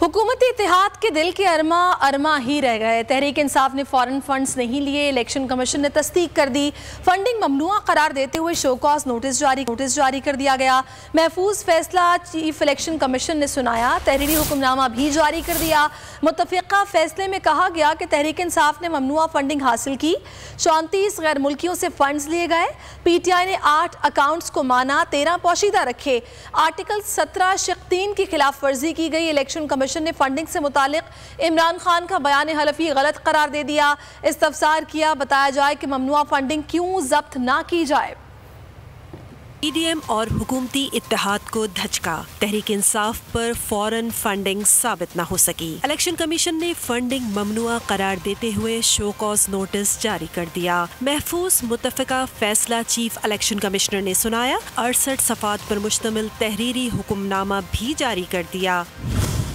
हुकूमती इत्तेहाद के दिल के अरमा ही रह गए। तहरीक इंसाफ ने फॉरेन फंड्स नहीं लिए। इलेक्शन कमीशन ने तस्दीक कर दी। फंडिंग ममनुआ करार देते हुए शो कॉज नोटिस जारी कर दिया गया। महफूज फैसला चीफ इलेक्शन कमीशन ने सुनाया। तहरीरी हुक्मनामा भी जारी कर दिया। मुतफ़िक़ा फैसले में कहा गया कि तहरीक इंसाफ ने ममनुआ फंडिंग हासिल की। 34 गैर मुल्कियों से फंड्स लिए गए। PTI ने 8 अकाउंट्स को माना, 13 पोशीदा रखे। आर्टिकल 17 शिक 3 की खिलाफ वर्जी की गई। इलेक्शन कमीशन ने फंडिंग से मुतालिक इमरान खान का बयान हलफी गलत करार दे दिया। इस्तफसार किया, बताया जाए कि ममनुआ फंडिंग क्यों जब्त ना की जाए। PDM और हुकूमती इत्तेहाद को धचका। तहरीक इंसाफ पर फौरन फंडिंग साबित न हो सकी। इलेक्शन कमीशन ने फंडिंग ममनुआ करार देते हुए शो कॉज नोटिस जारी कर दिया। महफूज मुतफ़िक़ा फैसला चीफ इलेक्शन कमिश्नर ने सुनाया। 68 सफ़ात पर मुश्तमिल तहरीरी हुक्मनामा भी जारी कर दिया।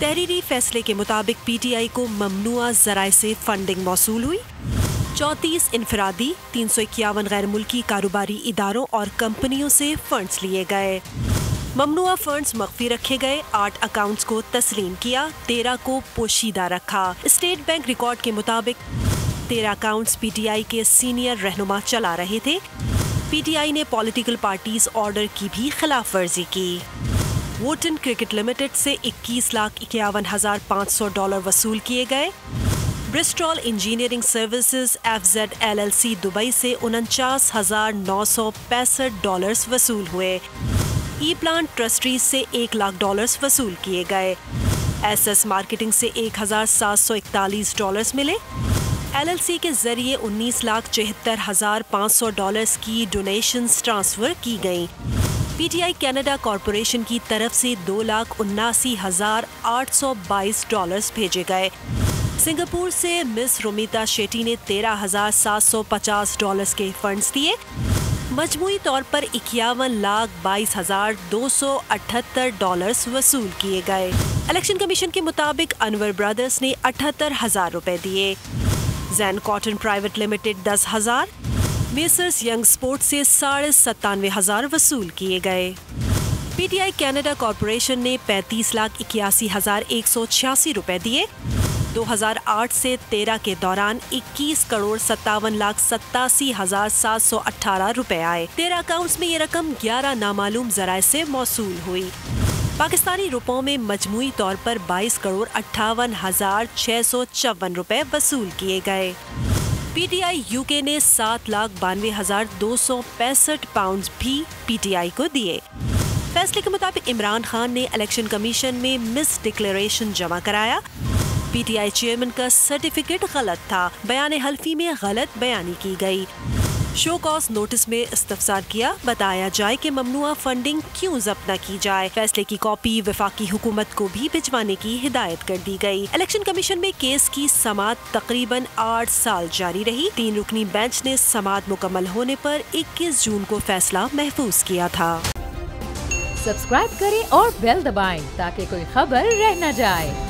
तहरीरी फैसले के मुताबिक PTI को ममनुआ ज़राए से फंडिंग मौसूल हुई। 34 इनफरादी, 351 गैर मुल्की कारोबारी इदारों और कंपनियों से फंड्स लिए गए। ममनुआ फंड्स मख्फी रखे गए। 8 अकाउंट्स को तस्लीम किया, 13 को पोशीदा रखा। स्टेट बैंक रिकॉर्ड के मुताबिक 13 अकाउंट्स PTI के सीनियर रहनुमा चला रहे थे। PTI ने पॉलिटिकल पार्टीज ऑर्डर की भी खिलाफ वर्जी की। वोटन क्रिकेट लिमिटेड से $21,51,500 वसूल किए गए। Bristol engineering services FZ LLC Dubai से $49,965 वसूल हुए। ई प्लांट ट्रस्टीज से $1,00,000 वसूल किए गए। SS मार्केटिंग से $1,741 मिले। LLC के जरिए $19,74,500 की डोनेशंस ट्रांसफर की गई। PTI कनाडा कॉरपोरेशन की तरफ से $2,79,822 भेजे गए। सिंगापुर से मिस रोमिता शेट्टी ने $13,750 के फंड्स दिए। मजमूई तौर पर $51,22,278 वसूल किए गए। इलेक्शन कमीशन के मुताबिक अनवर ब्रदर्स ने $78,000 रुपए दिए। Jain cotton private limited 10,000, messrs young sport से 97,500 वसूल किए गए। PTI कनाडा कॉरपोरेशन ने $35,81,186 रुपए दिए। 2008 से 13 के दौरान 21,57,87,718 रुपए आए। 13 अकाउंट्स में ये रकम 11 नामालूम जराए से मौसूल हुई। पाकिस्तानी रुपयों में मजमूई तौर पर 22,58,654 रुपए वसूल किए गए। PTI UK ने 7,92,265 पाउंड भी PTI को दिए। फैसले के मुताबिक इमरान खान ने इलेक्शन कमीशन में मिस डिक्लेरेशन जमा कराया। PTI चेयरमैन का सर्टिफिकेट गलत था। बयान हल्फी में गलत बयानी की गई। शो कॉज नोटिस में इस्तफसार किया, बताया जाए कि ममनुआ फंडिंग क्यों जब्त न की जाए। फैसले की कॉपी वफाकी हुकूमत को भी भिजवाने की हिदायत कर दी गई। इलेक्शन कमीशन में केस की समाअत तकरीबन 8 साल जारी रही। 3 रुकनी बेंच ने समाअत मुकम्मल होने पर 21 जून को फैसला महफूज किया था। सब्सक्राइब करें और बेल दबाएं ताकि कोई खबर रह न जाए।